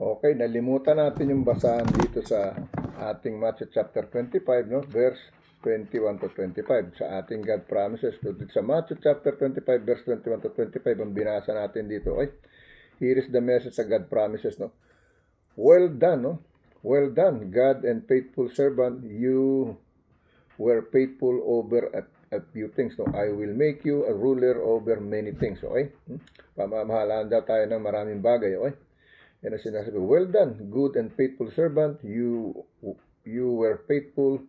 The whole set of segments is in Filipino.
Okay, nalimutan natin yung basahan dito sa ating Matthew chapter 25, no? Verse 21 to 25 sa ating God promises. So, dito sa Matthew chapter 25, verse 21 to 25 ang binasa natin dito. Okay? Here is the message sa God promises, no? Well done, no? Well done, God and faithful servant. You were faithful over a few things, no? I will make you a ruler over many things, okay? Pamamahalaan daw tayo ng maraming bagay, okay? Yan ang sinasabi, well done, good and faithful servant. You were faithful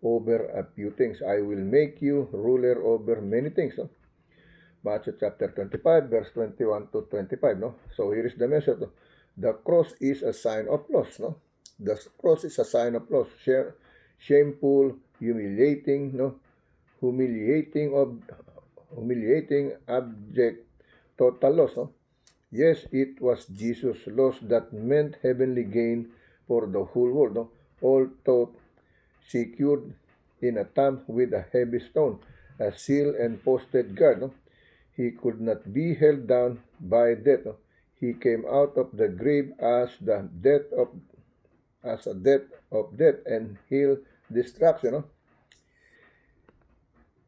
over a few things. I will make you ruler over many things. No? Matthew chapter 25, verse 21 to 25. No? So here is the message. No? The cross is a sign of loss. No? The cross is a sign of loss. Shameful, humiliating, no? Humiliating, abject, total loss. No? Yes, it was Jesus' loss that meant heavenly gain for the whole world. No? All thought secured in a tomb with a heavy stone, a seal and posted guard. No? He could not be held down by death. No? He came out of the grave as a death of death and hell destruction. No?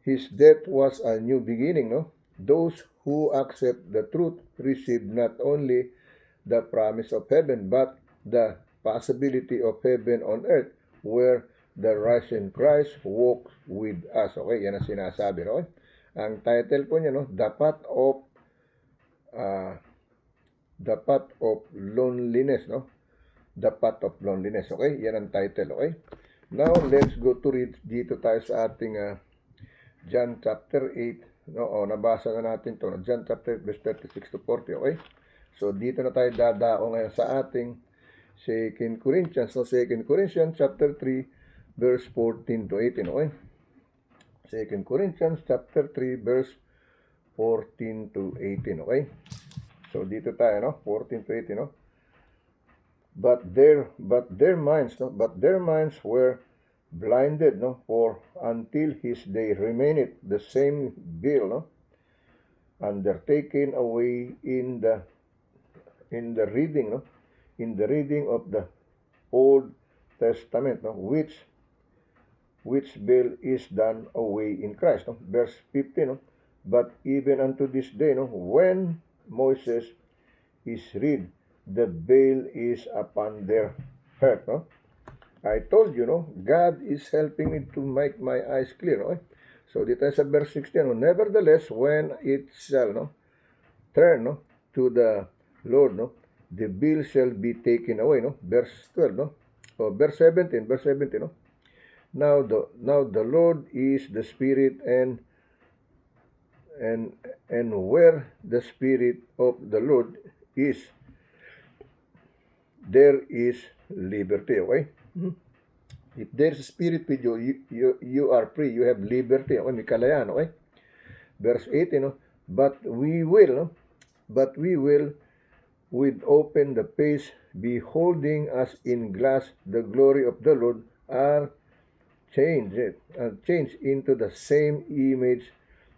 His death was a new beginning. No? Those who accept the truth receive not only the promise of heaven, but the possibility of heaven on earth, where the risen Christ walks with us. Okay, yan ang sinasabi, no? Ang title po niya, no? The Path of Loneliness, no? The Path of Loneliness, okay? Yan ang title, okay? Now, let's go to read dito tayo sa ating John chapter 8, no? O, nabasa na natin to, no? John chapter 8, verse 36 to 40, okay? So, dito na tayo dadao ngayon sa ating 2 Corinthians, no? 2 Corinthians chapter 3, verse 14 to 18, okay? 2 Corinthians chapter 3, verse 14 to 18, okay? So, dito tayo, no? 14 to 18, no? But their minds were blinded, no? For until his day remained the same veil, no? Undertaken away in the reading, no? In the reading of the Old Testament, no? Which veil is done away in Christ, no? Verse 15, no? But even unto this day, no? When Moses is read, the veil is upon their heart, no? I told you, no? God is helping me to make my eyes clear, no? So, dito sa verse 16, no? Nevertheless, when it shall, no? Turn, no? To the Lord, no? The veil shall be taken away, no? Verse 12, no? O, verse 17, no? Now the Lord is the Spirit, and where the Spirit of the Lord is, there is liberty, okay? If there's a spirit with you are free, you have liberty, okay? May kalayaan, okay? Verse 18, no? But we will, with open the face, beholding as in glass the glory of the Lord, are changed into the same image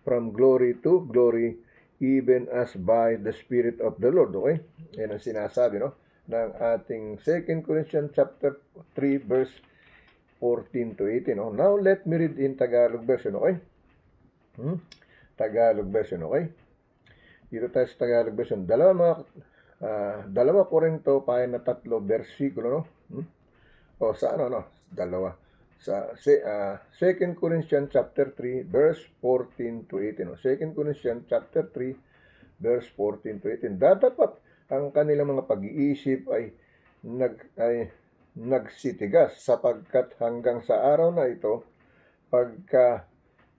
from glory to glory, even as by the Spirit of the Lord, okay? Yan ang sinasabi, no? Ng ating 2 Corinthians chapter 3, verse 14 to 18. No? Now, let me read in Tagalog version, okay? Tagalog version, okay? Dito tayo sa Tagalog version. Dalawa Korinto, pahina 3, versikulo, no? O, sa ano, no? Dalawa. Sa 2 Corinthians chapter 3, verse 14 to 18. No? 2 Corinthians chapter 3, verse 14 to 18. Dapat ang kanilang mga pag-iisip ay nagsitigas, sapagkat hanggang sa araw na ito, pagka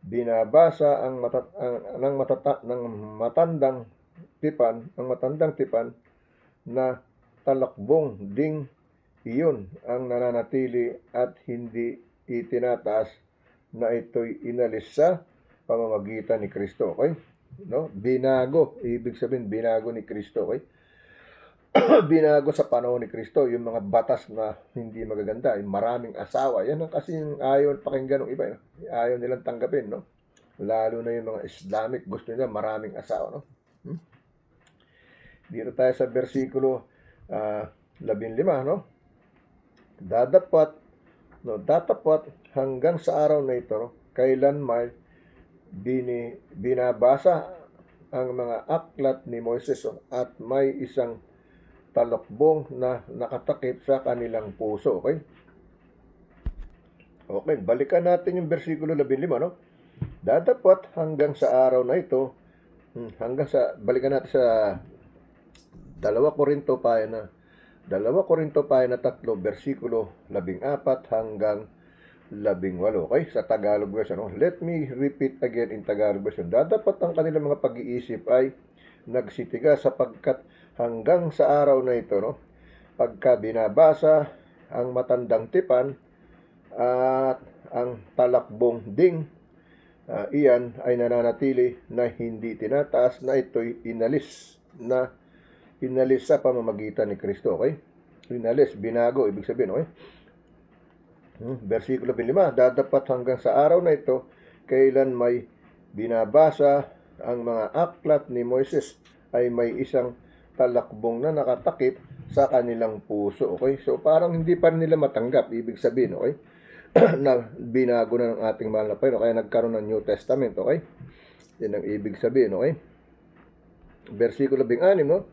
binabasa ng matandang tipan na talakbong ding iyon ang nananatili at hindi itinataas, na ito'y inalis sa pamamagitan ni Kristo, okay? No? Binago, ibig sabihin binago ni Kristo, okay? Binago sa panahon ni Kristo yung mga batas na hindi magaganda, yung maraming asawa. Yan ang kasi ayaw pakinggan ng iba, no? Ayaw nilang tanggapin, no? Lalo na yung mga Islamic, gusto nila maraming asawa, no? Dito tayo sa versikulo 15, no? Datapat hanggang sa araw na ito, no? Kailan may binabasa ang mga aklat ni Moises, no? At may isang talakbong na nakatakip sa kanilang puso. Okay? Okay, balikan natin yung versikulo 15, no? Datapat hanggang sa araw na ito, balikan natin sa 2 Korinto pahina 3, versikulo 14 hanggang 18. Okay? Sa Tagalog version. No? Let me repeat again in Tagalog version. Dadapat ang kanilang mga pag-iisip ay nagsitigas sapagkat hanggang sa araw na ito, no? Pagka binabasa ang matandang tipan at ang talakbong ding, iyan ay nananatili na hindi tinataas, na ito'y inalis sa pamamagitan ni Kristo. Okay? Inalis, binago, ibig sabihin. Okay? Versikulo 15, dadapat hanggang sa araw na ito, kailan may binabasa ang mga aklat ni Moises, ay may isang talakbong na nakatakip sa kanilang puso. Okay? So parang hindi pa nila matanggap, ibig sabihin. Okay? Na binago na ng ating mahal na Panginoon, kaya nagkaroon ng New Testament. Okay? Yan ang ibig sabihin. Okay? Versikulo 16, no?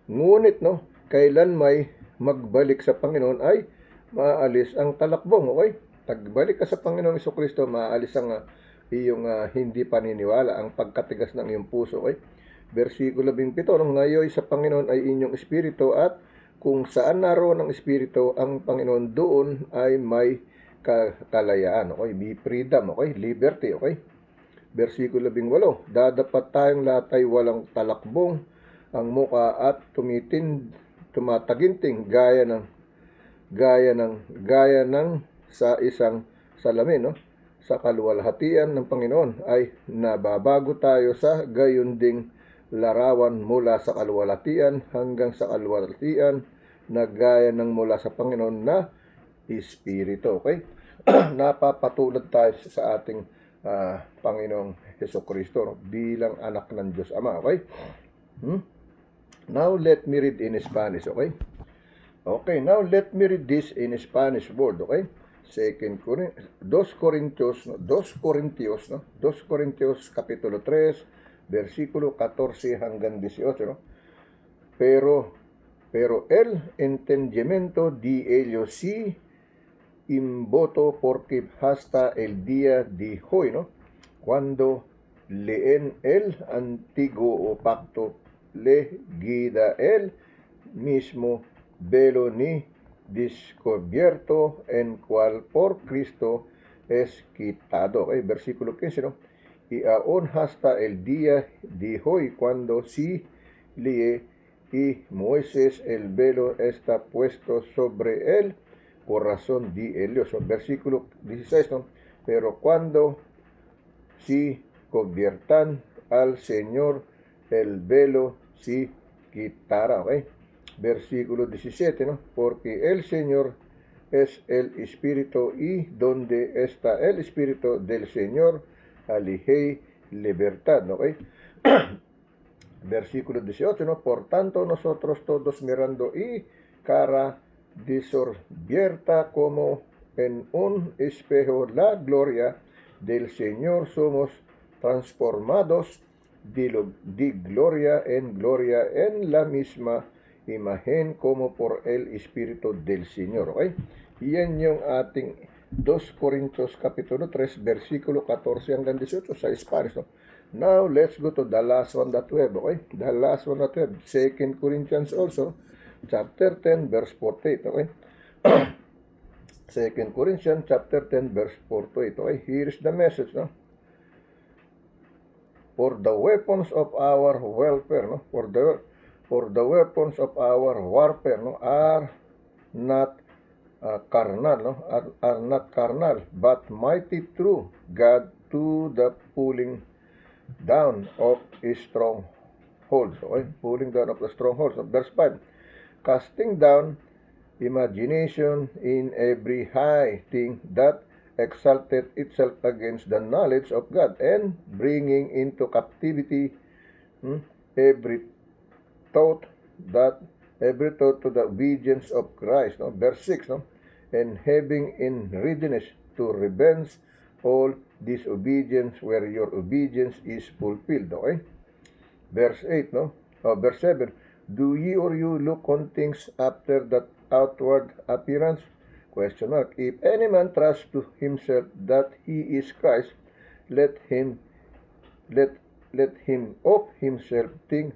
Ngunit, no, kailan may magbalik sa Panginoon ay maalis ang talakbong. Okay? Pagbalik ka sa Panginoong Jesucristo, maalis ang iyong hindi paniniwala, ang pagkatigas ng iyong puso. Okay? Versikulo 17, no, ngayon sa Panginoon ay inyong espiritu, at kung saan naroon ang espiritu ang Panginoon, doon ay may kalayaan. Okay? May freedom. Okay? Liberty. Okay? Versikulo 18, dadapat tayong lahat ay walang talakbong ang muka at tumataginting gaya ng sa isang salamin, no? Sa kaluwalhatian ng Panginoon ay nababago tayo sa gayon ding larawan mula sa kaluwalhatian hanggang sa kaluwalhatian na gaya ng mula sa Panginoon na Espiritu. Okay? Napapatulad tayo sa ating Panginoong Jesucristo, no? Bilang anak ng Diyos Ama. Okay? Now, let me read in Spanish, okay? Okay, now let me read this in Spanish word, okay? 2 Corintios kapitulo 3, versikulo 14 hanggang 18, no? Pero el entendimiento de ellos sí imboto porque hasta el día de hoy, no? Cuando leen el antiguo pacto, le guida el mismo velo ni descubierto, en cual por Cristo es quitado. Okay, versikulo 15, no? Y aún hasta el día de hoy, cuando si lee y Moisés, el velo está puesto sobre el corazón de ellos. So, versikulo 16, no? Pero cuando si conviertan al Señor, el velo si quitará. Okay? Versículo 17, ¿no? Porque el Señor es el Espíritu, y donde está el Espíritu del Señor, allí hay libertad. Okay? Versículo 18, ¿no? Por tanto, nosotros todos mirando y cara desorbienta como en un espejo la gloria del Señor, somos transformados de gloria en la misma imagen como por el Espíritu del Señor. Okay? Yan yung ating 2 Corintios kapitulo 3, versikulo 14 hanggang 18 sa Spanish. No? Now, let's go to the last one that we have. Okay? The last one that we have, 2 Corinthians also, chapter 10, verse 48. Okay? 2 Corinthians chapter 10, verse 48. Okay? Here is the message. No? For the weapons of our welfare, no? For the weapons of our warfare, no, are not carnal, no, are not carnal, but mighty through God to the pulling down of strongholds. Okay? Pulling down of the strongholds. Verse 5, casting down imagination in every high thing that exalted itself against the knowledge of God, and bringing into captivity every thought that every thought to the obedience of Christ, no? Verse 6, no? And having in readiness to revenge all disobedience where your obedience is fulfilled, okay? Verse 8, no? Verse 7, do ye or you look on things after that outward appearance? Question mark. If any man trusts to himself that he is Christ, let him of himself think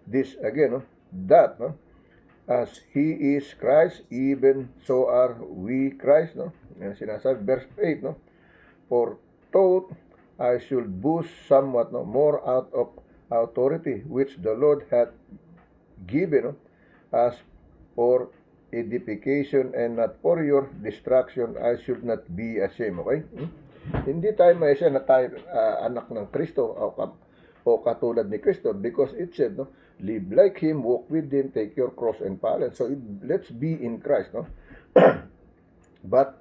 this again, no? That, no? As he is Christ, even so are we Christ, no? Yan sinasabi, verse 8, no? For thought I should boast somewhat, no, more out of authority which the Lord hath given, no, as for edification and not for your destruction, I should not be ashamed. Okay? Hindi tayo maisa na tayo anak ng Kristo o katulad ni Kristo, because it said, no, live like Him, walk with Him, take your cross and follow. So let's be in Christ, no? but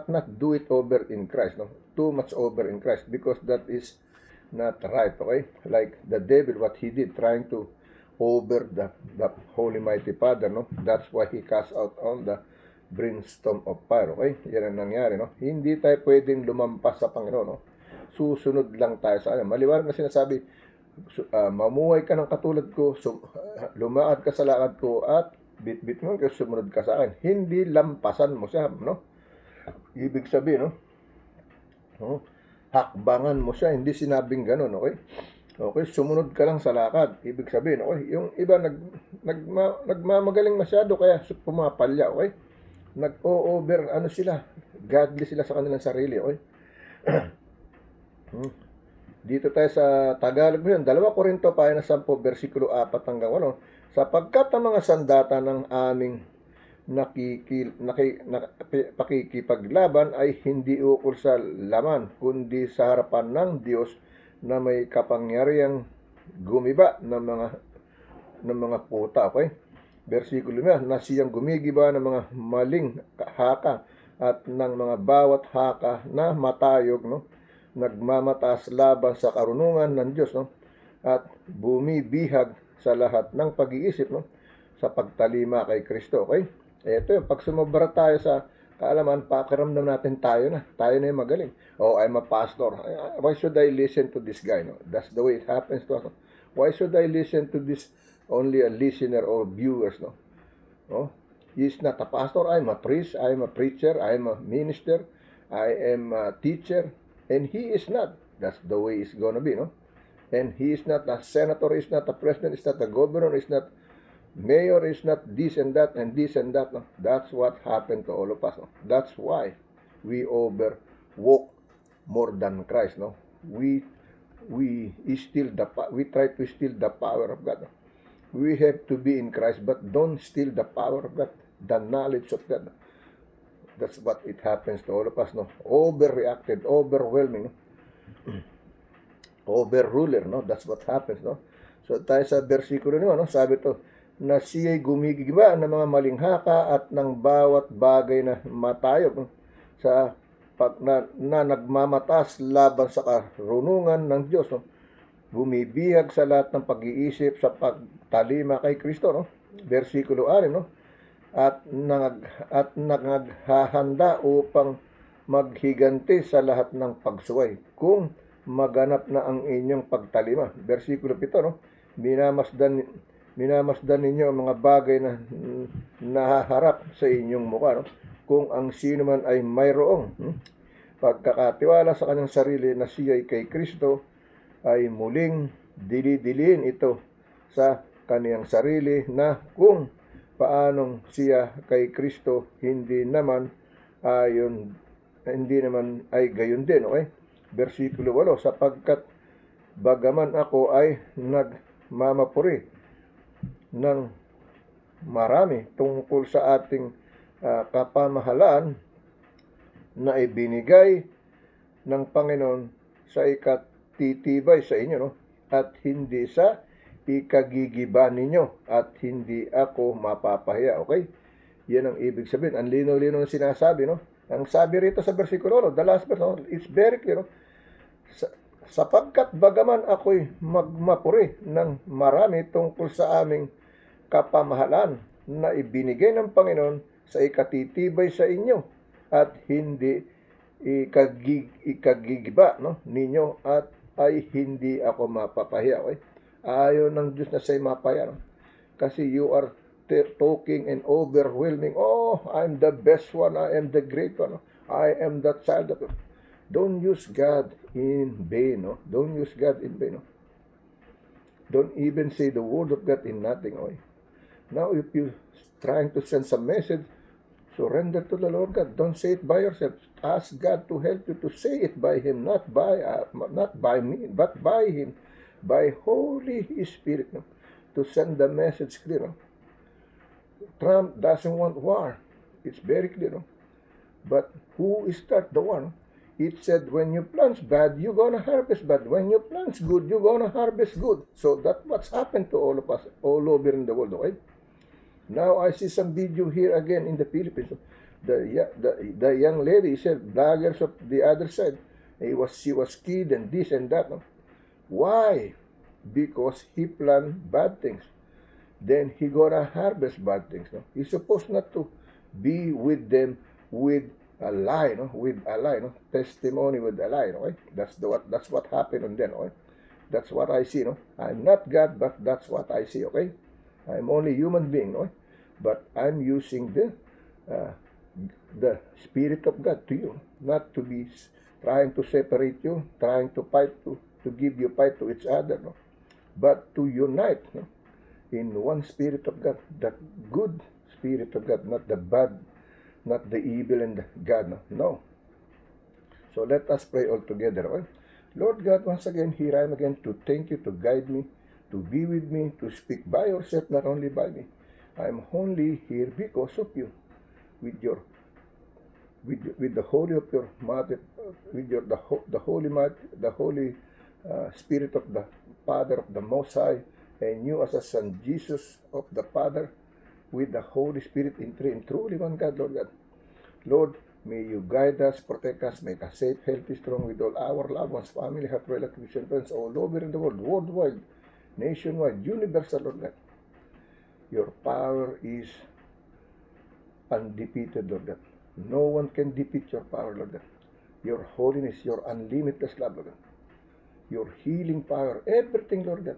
not do it over in Christ, no? Too much over in Christ, because that is not right, okay? Like the devil, what he did, trying to over the Holy Mighty Father, no? That's why he cast out on the brimstone of fire, okay? Yan ang nangyari, no? Hindi tayo pwedeng lumampas sa Panginoon, no? Susunod lang tayo sa Kanya. Maliwanag na sinasabi, mamuhay ka ng katulad ko, lumaad ka sa lakad ko, at bit-bit mo kasi sumunod ka sa akin. Hindi lampasan mo siya, no? Ibig sabihin, no? Hakbangan mo siya, hindi sinabing ganun, okay? Okay, sumunod ka lang sa lakad. Ibig sabihin, okay, yung iba nagmamagaling masyado kaya pumapalya, okay? Nag-over, sila, godly sila sa kanilang sarili, okay? Dito tayo sa Tagalog mo yan, 2 Korinto, pahina 10, versikulo 4 hanggang 8, sapagkat ang mga sandata ng aming pakikipaglaban ay hindi ukol sa laman, kundi sa harapan ng Diyos na may kapangyarihang gumiba ng mga puta, okay? Versikulo na siyang gumigiba ng mga maling haka at ng mga bawat haka na matayog, no? Nagmamataas laban sa karunungan ng Diyos, no? At bumibihag sa lahat ng pag-iisip, no? Sa pagtalima kay Kristo, okay? Ito yung pag sumobra tayo sa kaalaman, pakiramdam natin tayo na yung magaling. Oh, I'm a pastor. Why should I listen to this guy? No? That's the way it happens to us. No? Why should I listen to this only a listener or viewers? No? Oh, he's not a pastor. I'm a priest. I'm a preacher. I'm a minister. I am a teacher. And he is not. That's the way it's gonna be, no? And he is not a senator. He's not a president. He's not a governor. He's not mayor, is not this and that and this and that. No? That's what happened to all of us. No? That's why we overwalk more than Christ. No, we try to steal the power of God. No? We have to be in Christ, but don't steal the power of God, the knowledge of God. No? That's what it happens to all of us. No, overreacted, overwhelming, no? Overruler. No, that's what happens. No, so tayo sa versikulo naman. No, sabi to, na siya'y gumigiba ng mga maling haka at ng bawat bagay na matayog sa na nagmamatas laban sa karunungan ng Diyos, no? Bumibihag sa lahat ng pag-iisip sa pagtalima kay Kristo, no? Versikulo 6, no? At naghahanda upang maghiganti sa lahat ng pagsuway kung maganap na ang inyong pagtalima. Versikulo 7, no? Minamasdan ninyo ang mga bagay na nahaharap sa inyong mukha, no? Kung ang sino man ay mayroong pagkakatiwala sa kanyang sarili na siya ay kay Kristo, ay muling dilidilin ito sa kaniyang sarili na kung paanong siya kay Kristo, hindi naman ay gayon din, okay? Versikulo 8, sapagkat bagaman ako ay nagmamapuri ng marami tungkol sa ating kapamahalaan na ibinigay ng Panginoon sa ikatitibay sa inyo, no? At hindi sa ikagigiba ninyo, at hindi ako mapapahiya, okay? Yan ang ibig sabihin. Ang lino-lino na sinasabi, no? Ang sabi rito sa versikulo, no? The last verse, no? It's very clear, no? Sapagkat bagaman ako'y magmapuri ng marami tungkol sa aming kapamahalan na ibinigay ng Panginoon sa ikatitibay sa inyo at hindi ikagigiba ninyo at ay hindi ako mapapahiya. Okay? Ayaw ng Diyos na sa'yo mapahiya. Kasi you are talking and overwhelming. Oh, I'm the best one. I am the great one. I am the child of God. Don't use God in vain. Don't use God in vain. Don't even say the word of God in nothing. Okay? Now, if you're trying to send some message, surrender to the Lord God. Don't say it by yourself. Ask God to help you to say it by Him, not by me, but by Him, by Holy Spirit, to send the message clear. Trump doesn't want war. It's very clear. But who start the war? It said, when you plant bad, you're gonna harvest bad. When you plant good, you're gonna harvest good. So that's what's happened to all of us, all over in the world, okay? Now I see some video here again in the Philippines. The young lady said, bloggers of the other side, she was killed and this and that. No? Why? Because he planned bad things. Then he gonna harvest bad things. No? He's supposed not to be with them with a lie, no? With a lie, no? Testimony with a lie, no? Okay? That's what happened on them, okay? That's what I see, no? I'm not God, but that's what I see, okay? I'm only human being, no? But I'm using the Spirit of God to you, not to be trying to separate you, trying to fight to give you fight to each other, no? But to unite, no? In one Spirit of God, the good Spirit of God, not the bad, not the evil and the God, no? No. So let us pray all together, okay? Lord God, once again, here I am again to thank you, to guide me, to be with me, to speak by yourself, not only by me. I'm only here because of you, with the holy of your mother, with the holy Spirit of the Father of the Most High, and you as a Son Jesus of the Father, with the Holy Spirit in three and truly one God, Lord God. Lord, may you guide us, protect us, make us safe, healthy, strong with all our loved ones, family, health, relatives, and friends all over in the world, worldwide, nationwide, universal, Lord God. Your power is undefeated, Lord God. No one can defeat your power, Lord God. Your holiness, your unlimited love, Lord God. Your healing power, everything, Lord God.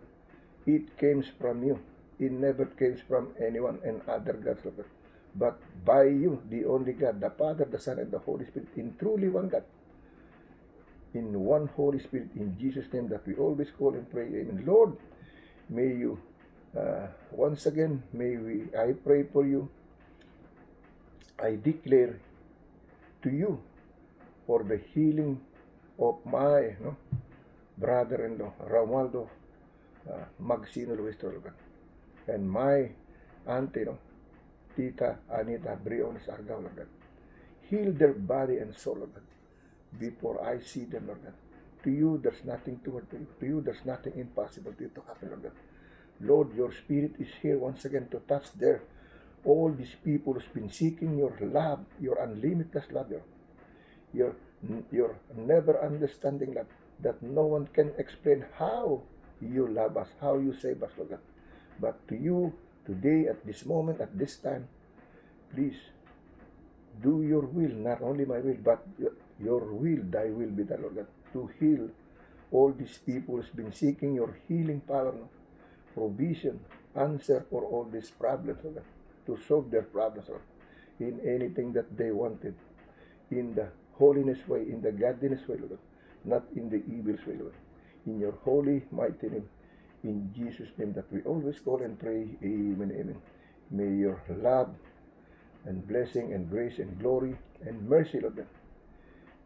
It comes from you. It never comes from anyone and other gods, Lord God. But by you, the only God, the Father, the Son, and the Holy Spirit, in truly one God, in one Holy Spirit, in Jesus' name that we always call and pray. Amen. Lord, may you, once again, I pray for you. I declare to you for the healing of my brother-in-law, Romualdo Magsino Luis Torgan, and my auntie, Tita Anita Briones Argao, Lord God. Heal their body and soul, Lord God, before I see them, Lord God. To you, there's nothing too hard to you. To you, there's nothing impossible to you to happen, Lord God. Lord, your Spirit is here once again to touch all these people who's been seeking your love, your unlimited love, your never understanding love, that no one can explain how you love us, how you save us, Lord God. But to you, today, at this moment, at this time, please do your will, not only my will, but your will, thy will be done, Lord God, to heal all these people who's been seeking your healing power, provision, answer for all these problems, Lord God, to solve their problems, Lord, in anything that they wanted, in the holiness way, in the godliness way, Lord, not in the evil way, Lord. In your holy, mighty name, in Jesus' name that we always call and pray, amen, amen. May your love and blessing and grace and glory and mercy, Lord God,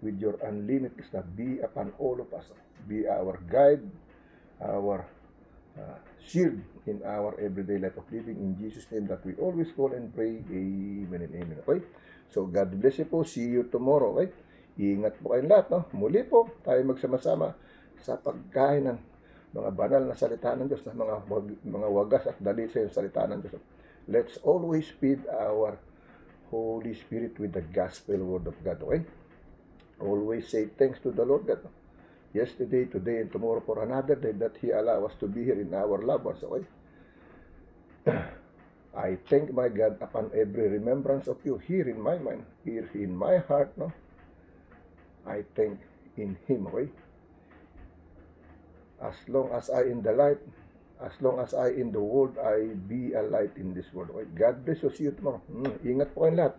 with your unlimited love, be upon all of us. Be our guide, our shield in our everyday life of living. In Jesus' name that we always call and pray, amen and amen. Okay? So, God bless you po. See you tomorrow. Okay? Ingat po kayong lahat. Muli po, tayo magsama-sama sa pagkain ng mga banal na salita ng Diyos, mga wagas at dalisay ng salita ng Diyos. Let's always feed our Holy Spirit with the gospel word of God. Okay? Always say thanks to the Lord God. yesterday, today, and tomorrow for another day that He allow us to be here in our loved ones, okay? I thank my God upon every remembrance of you here in my mind, here in my heart, no? I thank in Him, okay? As long as I in the light, as long as I in the world, I be a light in this world, okay? God bless you. See you tomorrow. Ingat po kayong lahat.